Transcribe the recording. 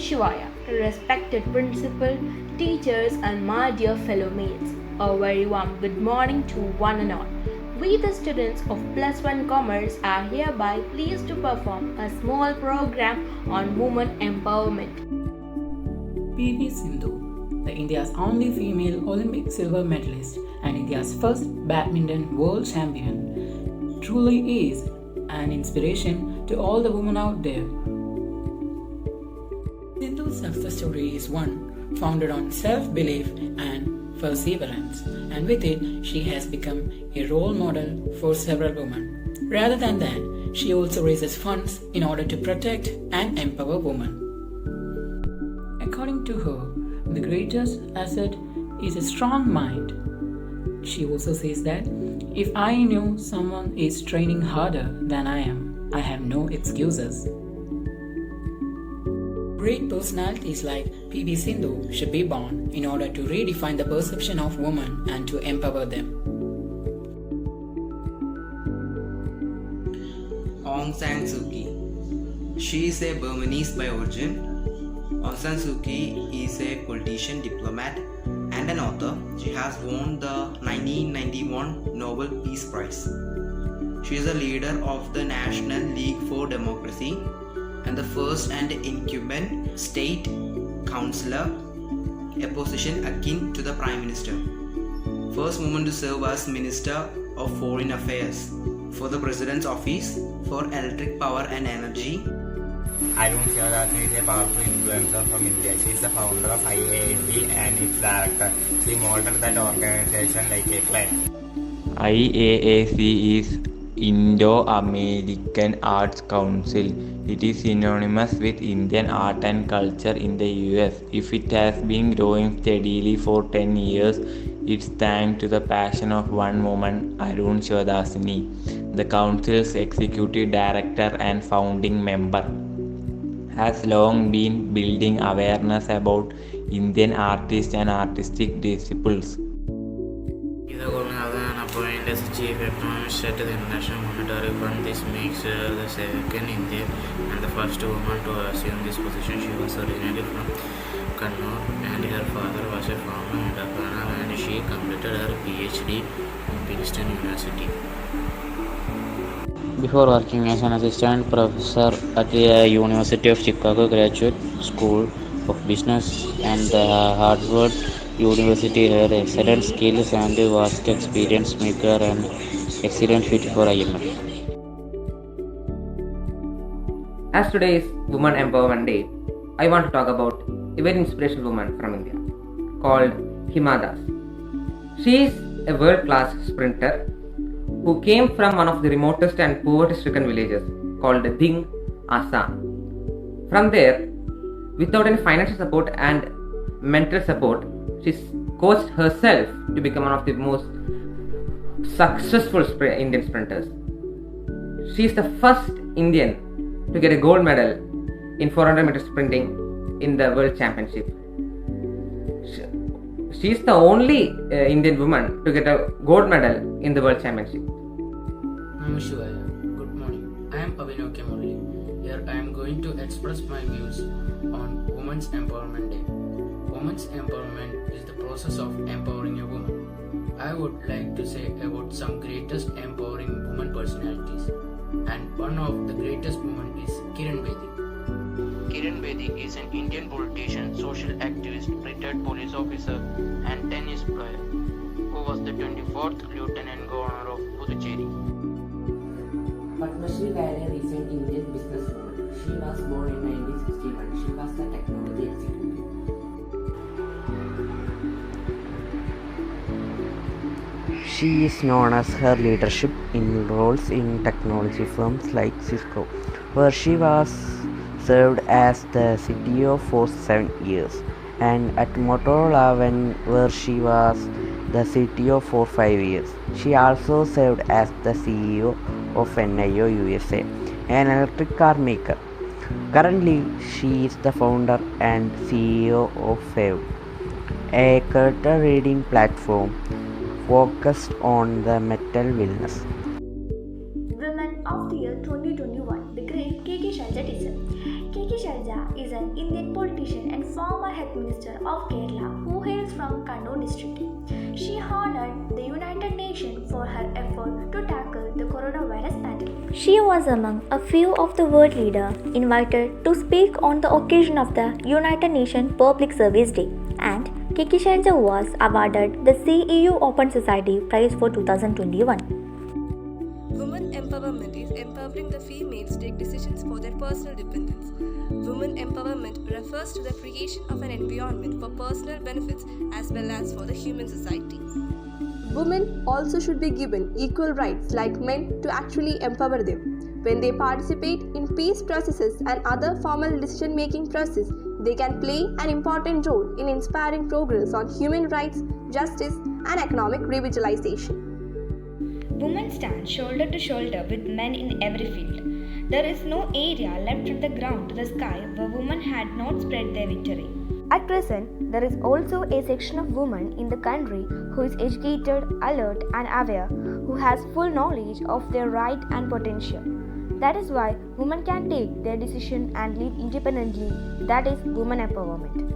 Shivaya, respected principal, teachers, and my dear fellow mates. A very warm good morning to one and all. We, the students of Plus One Commerce, are hereby pleased to perform a small program on women empowerment. PV Sindhu, the India's only female Olympic silver medalist and India's first badminton world champion, truly is an inspiration to all the women out there. Sindhu's success story is one founded on self-belief and perseverance, and with it, she has become a role model for several women. Rather than that, she also raises funds in order to protect and empower women. According to her, the greatest asset is a strong mind. She also says that if I know someone is training harder than I am, I have no excuses. Great personalities like PV Sindhu should be born in order to redefine the perception of women and to empower them. Aung San Suu Kyi. She is a Burmese by origin. Aung San Suu Kyi is a politician, diplomat, and an author. She has won the 1991 Nobel Peace Prize. She is a leader of the National League for Democracy and the first and incumbent state councillor, a position akin to the Prime Minister. First woman to serve as Minister of Foreign Affairs for the President's Office for Electric Power and Energy. Arun Shivadasi is a powerful influencer from India. She is the founder of IAAP and its director. She molded that organization like a clay. IAAC is Indo-American Arts Council. It is synonymous with Indian art and culture in the US. If it has been growing steadily for 10 years, it's thanks to the passion of one woman, Arun Shivadasini, the council's executive director and founding member. Has long been building awareness about Indian artists and artistic disciples. Appointed as Chief Economist at the International Monetary Fund. This makes her the second Indian and the first woman to assume this position. She was originally from Kannur and her father was a farmer in Dakar, and she completed her PhD in Princeton University. Before working as an assistant professor at the University of Chicago Graduate School of Business and the Harvard University, her excellent skills and vast experience make her an excellent fit for IMF. As today is Women Empowerment Day, I want to talk about a very inspirational woman from India called Hima Das. She is a world-class sprinter who came from one of the remotest and poverty-stricken villages called Ding, Assam. From there, without any financial support and mental support, she coached herself to become one of the most successful Indian sprinters. She is the first Indian to get a gold medal in 400 meter sprinting in the World Championship. She is the only Indian woman to get a gold medal in the World Championship. Namaste Shivaya. Good morning. I am Abhinav Kemurli. Here I am going to express my views on Women's Empowerment Day. Women's empowerment is the process of empowering a woman. I would like to say about some greatest empowering women personalities, and one of the greatest women is Kiran Bedi. Kiran Bedi is an Indian politician, social activist, retired police officer and tennis player who was the 24th Lieutenant Governor of Puducherry. Padma Shri Gaide is an Indian businesswoman. She was born in 1961. She was a technology executive. She is known as her leadership in roles in technology firms like Cisco, where she was served as the CTO for 7 years, and at Motorola where she was the CTO for 5 years. She also served as the CEO of NIO USA, an electric car maker. Currently, she is the founder and CEO of FAVE, a curtain reading platform focused on the mental wellness. Women of the Year 2021, the great KK Shanti teacher. KK Kiki Sharja is an Indian politician and former Health Minister of Kerala who hails from Kannur district. She honored the United Nations for her effort to tackle the coronavirus pandemic. She was among a few of the world leaders invited to speak on the occasion of the United Nations Public Service Day, and Kiki Sharja was awarded the CEU Open Society Prize for 2021. Women empowerment is empowering the females to take decisions for their personal dependence. Women empowerment refers to the creation of an environment for personal benefits as well as for the human society. Women also should be given equal rights like men to actually empower them. When they participate in peace processes and other formal decision-making processes, they can play an important role in inspiring progress on human rights, justice, and economic revitalization. Women stand shoulder to shoulder with men in every field. There is no area left from the ground to the sky where women had not spread their victory. At present, there is also a section of women in the country who is educated, alert, and aware, who has full knowledge of their right and potential. That is why women can take their decision and live independently. That is women empowerment.